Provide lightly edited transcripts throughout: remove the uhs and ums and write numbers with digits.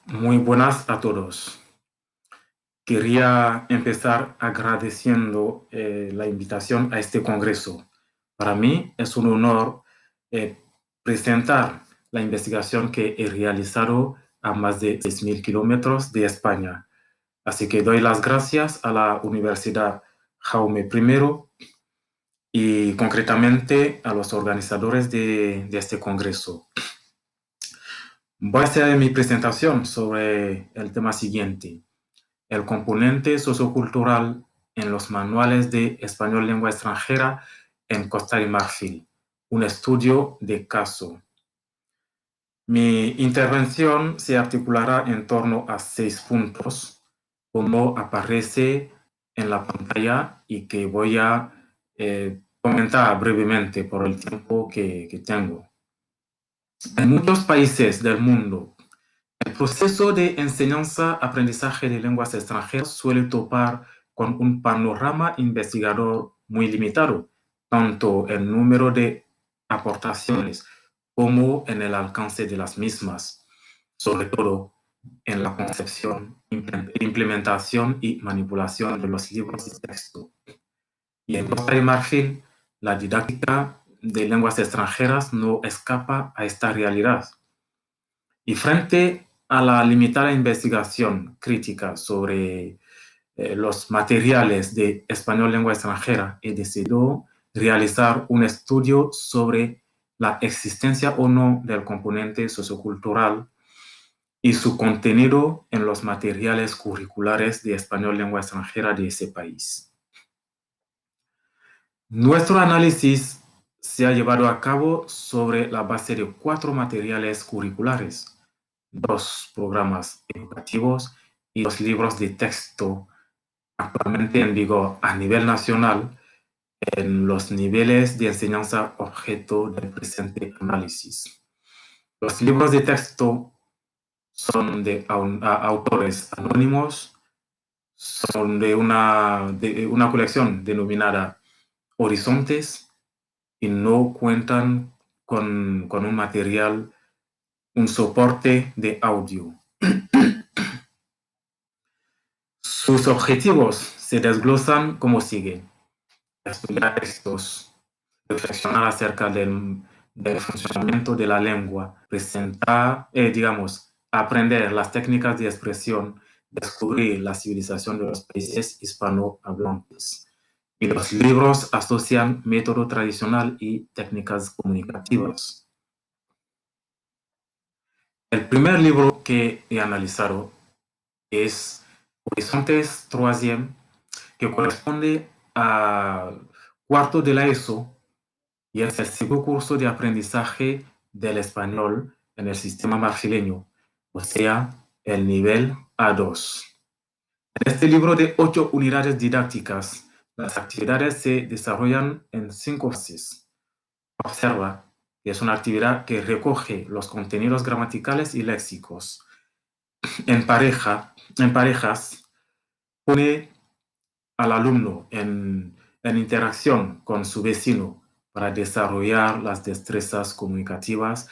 Muy buenas a todos. Quería empezar agradeciendo la invitación a este congreso. Para mí es un honor eh, presentar la investigación que he realizado a más de 6.000 kilómetros de España. Así que doy las gracias a la Universidad Jaume I y concretamente a los organizadores de este congreso. Voy a hacer mi presentación sobre el tema siguiente: el componente sociocultural en los manuales de español lengua extranjera en Costa de Marfil, un estudio de caso. Mi intervención se articulará en torno a 6 puntos, como aparece en la pantalla y que voy a comentar brevemente por el tiempo que tengo. En muchos países del mundo, el proceso de enseñanza-aprendizaje de lenguas extranjeras suele topar con un panorama investigador muy limitado, tanto en número de aportaciones como en el alcance de las mismas, sobre todo en la concepción, implementación y manipulación de los libros de texto. Y en Costa de Marfil, la didáctica de lenguas extranjeras no escapa a esta realidad. Y frente a la limitada investigación crítica sobre los materiales de español lengua extranjera, he decidido realizar un estudio sobre la existencia o no del componente sociocultural y su contenido en los materiales curriculares de español lengua extranjera de ese país. Nuestro análisis se ha llevado a cabo sobre la base de 4 materiales curriculares: 2 programas educativos y 2 libros de texto actualmente en vigor a nivel nacional en los niveles de enseñanza objeto del presente análisis. Los libros de texto son de autores anónimos, son de una colección denominada Horizontes y no cuentan con un material, un soporte de audio. Sus objetivos se desglosan como sigue: estudiar textos, reflexionar acerca del funcionamiento de la lengua, presentar, aprender las técnicas de expresión, descubrir la civilización de los países hispanohablantes. Y los libros asocian método tradicional y técnicas comunicativas. El primer libro que he analizado es Horizontes Troisième, que corresponde a cuarto de la ESO y es el segundo curso de aprendizaje del español en el sistema marfileño, o sea, el nivel A2. En este libro de 8 unidades didácticas, las actividades se desarrollan en 5 fases. Observa, que es una actividad que recoge los contenidos gramaticales y léxicos. En parejas, pone al alumno en interacción con su vecino para desarrollar las destrezas comunicativas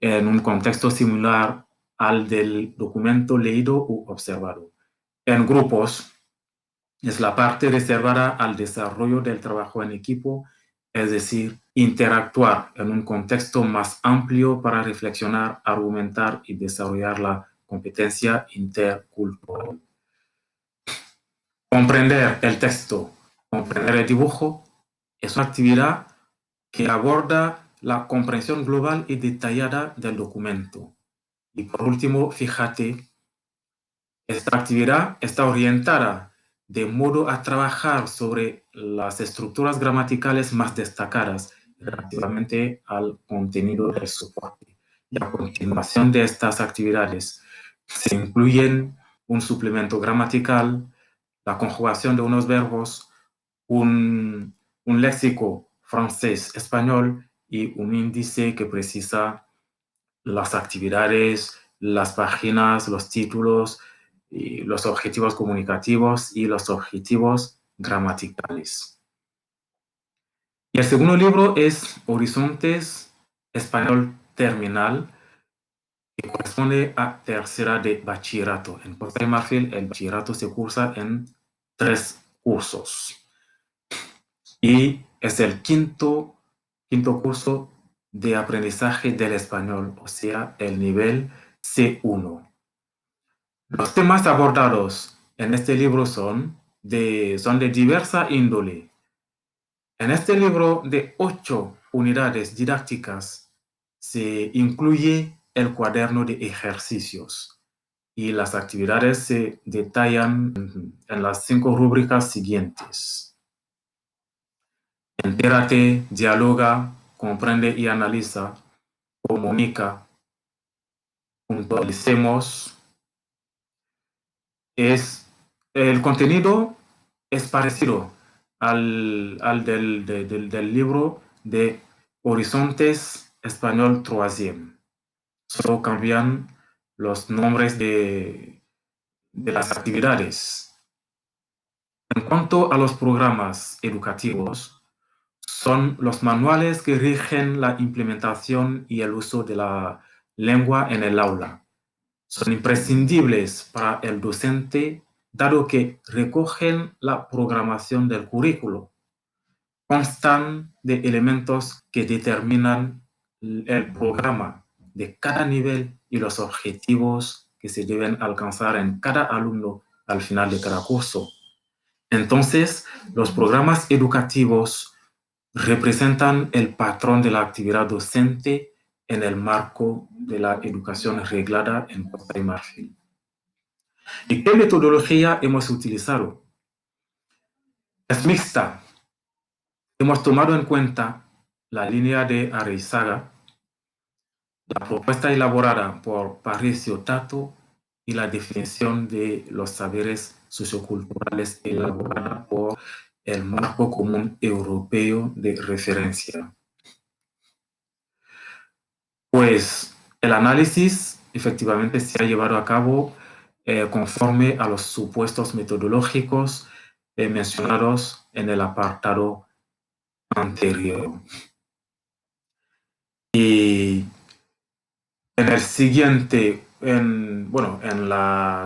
en un contexto similar al del documento leído u observado. En grupos, es la parte reservada al desarrollo del trabajo en equipo, es decir, interactuar en un contexto más amplio para reflexionar, argumentar y desarrollar la competencia intercultural. Comprender el texto, comprender el dibujo, es una actividad que aborda la comprensión global y detallada del documento. Y por último, fíjate, esta actividad está orientada de modo a trabajar sobre las estructuras gramaticales más destacadas relativamente al contenido del soporte. Y a continuación de estas actividades se incluyen un suplemento gramatical, la conjugación de unos verbos, un léxico francés-español y un índice que precisa las actividades, las páginas, los títulos, y los objetivos comunicativos y los objetivos gramaticales. Y el segundo libro es Horizontes Español Terminal, que corresponde a tercera de bachillerato. En Costa de Marfil, el bachillerato se cursa en 3 cursos. Y es el quinto curso de aprendizaje del español, o sea, el nivel C1. Los temas abordados en este libro son de diversa índole. En este libro de 8 unidades didácticas se incluye el cuaderno de ejercicios y las actividades se detallan en las 5 rúbricas siguientes. Entérate, dialoga, comprende y analiza, comunica, puntualicemos. El contenido es parecido al del libro de Horizontes Español Troisième. Solo cambian los nombres de las actividades. En cuanto a los programas educativos, son los manuales que rigen la implementación y el uso de la lengua en el aula. Son imprescindibles para el docente, dado que recogen la programación del currículo. Constan de elementos que determinan el programa de cada nivel y los objetivos que se deben alcanzar en cada alumno al final de cada curso. Entonces, los programas educativos representan el patrón de la actividad docente en el marco de la educación reglada en Costa de Marfil. ¿Y qué metodología hemos utilizado? Es mixta. Hemos tomado en cuenta la línea de Areizaga, la propuesta elaborada por Patricio Tato y la definición de los saberes socioculturales elaborada por el Marco Común Europeo de Referencia. Pues el análisis efectivamente se ha llevado a cabo conforme a los supuestos metodológicos mencionados en el apartado anterior. Y en las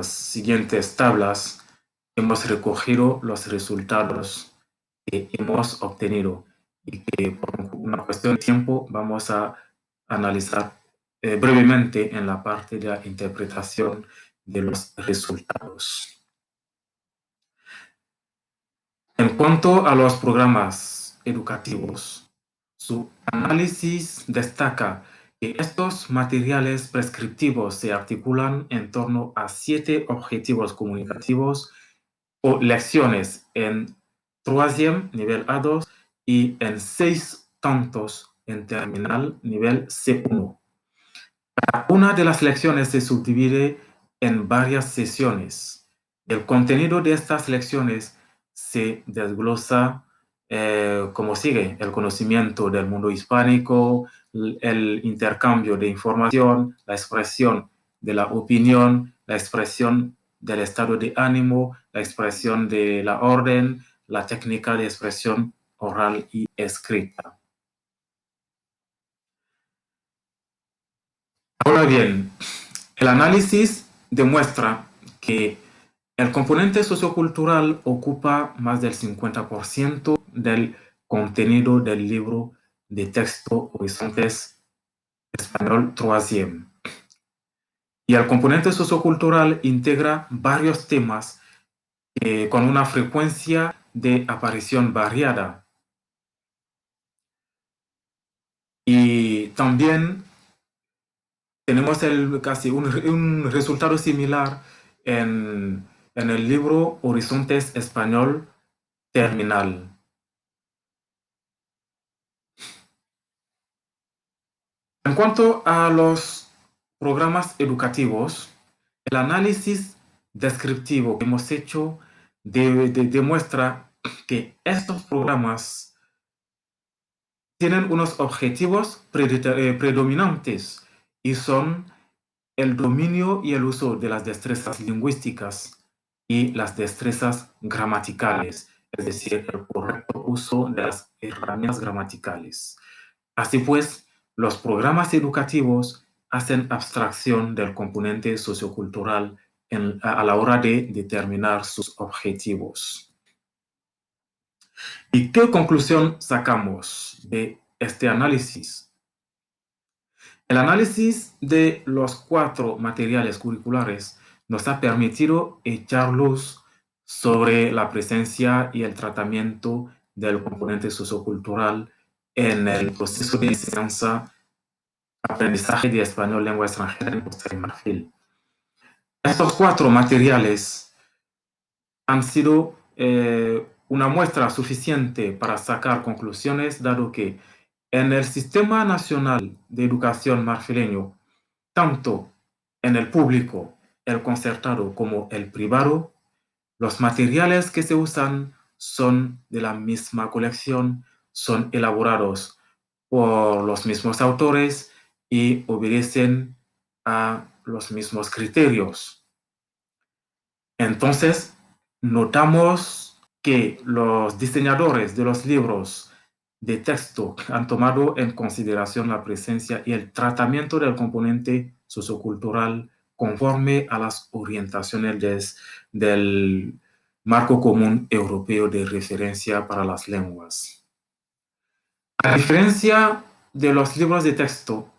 siguientes tablas hemos recogido los resultados que hemos obtenido y que por una cuestión de tiempo vamos a analizar brevemente en la parte de la interpretación de los resultados. En cuanto a los programas educativos, su análisis destaca que estos materiales prescriptivos se articulan en torno a 7 objetivos comunicativos o lecciones en troisième, nivel A2, y en 6 tantos en terminal, nivel C1. Cada una de las lecciones se subdivide en varias sesiones. El contenido de estas lecciones se desglosa como sigue: el conocimiento del mundo hispánico, el intercambio de información, la expresión de la opinión, la expresión del estado de ánimo, la expresión de la orden, la técnica de expresión oral y escrita. Ahora bien, el análisis demuestra que el componente sociocultural ocupa más del 50% del contenido del libro de texto Horizontes Español Troisième. Y el componente sociocultural integra varios temas con una frecuencia de aparición variada. Y también tenemos casi un resultado similar en el libro Horizontes Español Terminal. En cuanto a los programas educativos, el análisis descriptivo que hemos hecho demuestra que estos programas tienen unos objetivos predominantes y son el dominio y el uso de las destrezas lingüísticas y las destrezas gramaticales, es decir, el correcto uso de las herramientas gramaticales. Así pues, los programas educativos hacen abstracción del componente sociocultural a la hora de determinar sus objetivos. ¿Y qué conclusión sacamos de este análisis? El análisis de los 4 materiales curriculares nos ha permitido echar luz sobre la presencia y el tratamiento del componente sociocultural en el proceso de enseñanza-aprendizaje de español lengua extranjera en Costa de Marfil. Estos 4 materiales han sido una muestra suficiente para sacar conclusiones, dado que en el Sistema Nacional de Educación marfileño, tanto en el público, el concertado como el privado, los materiales que se usan son de la misma colección, son elaborados por los mismos autores y obedecen a los mismos criterios. Entonces, notamos que los diseñadores de los libros de texto han tomado en consideración la presencia y el tratamiento del componente sociocultural conforme a las orientaciones del Marco Común Europeo de Referencia para las Lenguas. A diferencia de los libros de texto,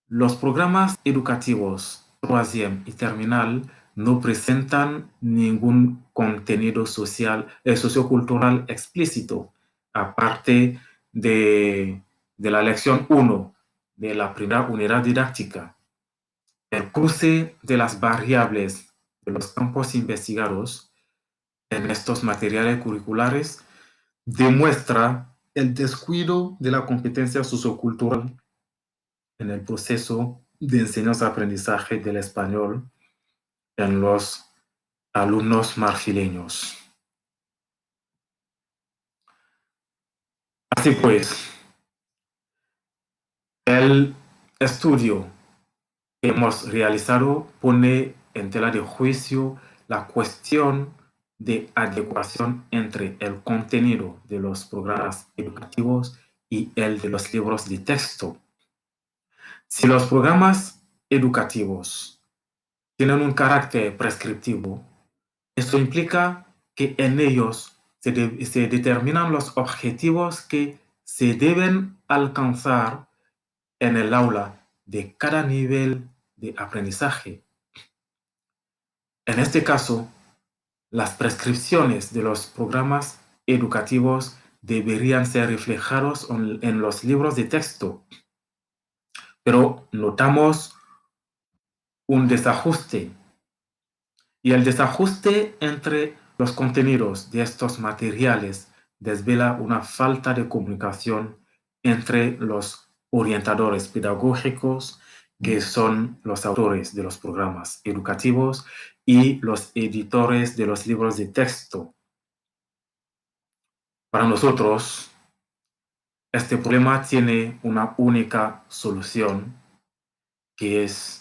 los programas educativos troisième y terminal no presentan ningún contenido sociocultural explícito, aparte de la lección 1 de la primera unidad didáctica. El cruce de las variables de los campos investigados en estos materiales curriculares demuestra el descuido de la competencia sociocultural en el proceso de enseñanza-aprendizaje del español en los alumnos marfileños. Así pues, el estudio que hemos realizado pone en tela de juicio la cuestión de adecuación entre el contenido de los programas educativos y el de los libros de texto. Si los programas educativos tienen un carácter prescriptivo, esto implica que en ellos se determinan los objetivos que se deben alcanzar en el aula de cada nivel de aprendizaje. En este caso, las prescripciones de los programas educativos deberían ser reflejados en los libros de texto, pero notamos un desajuste. Y el desajuste entre los contenidos de estos materiales desvela una falta de comunicación entre los orientadores pedagógicos, que son los autores de los programas educativos, y los editores de los libros de texto. Para nosotros, este problema tiene una única solución, que es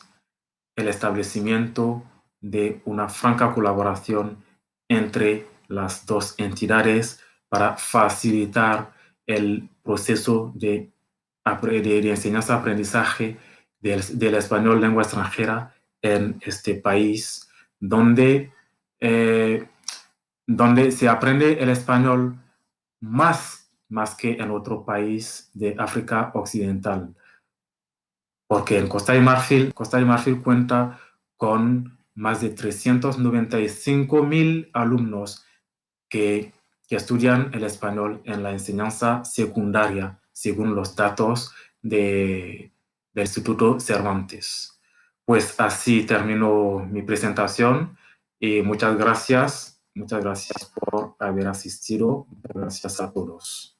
el establecimiento de una franca colaboración entre las dos entidades para facilitar el proceso de enseñanza-aprendizaje del español lengua extranjera en este país, donde se aprende el español más que en otro país de África Occidental. Porque en Costa de Marfil cuenta con más de 395,000 alumnos que estudian el español en la enseñanza secundaria, según los datos del Instituto Cervantes. Pues así termino mi presentación y muchas gracias por haber asistido. Gracias a todos.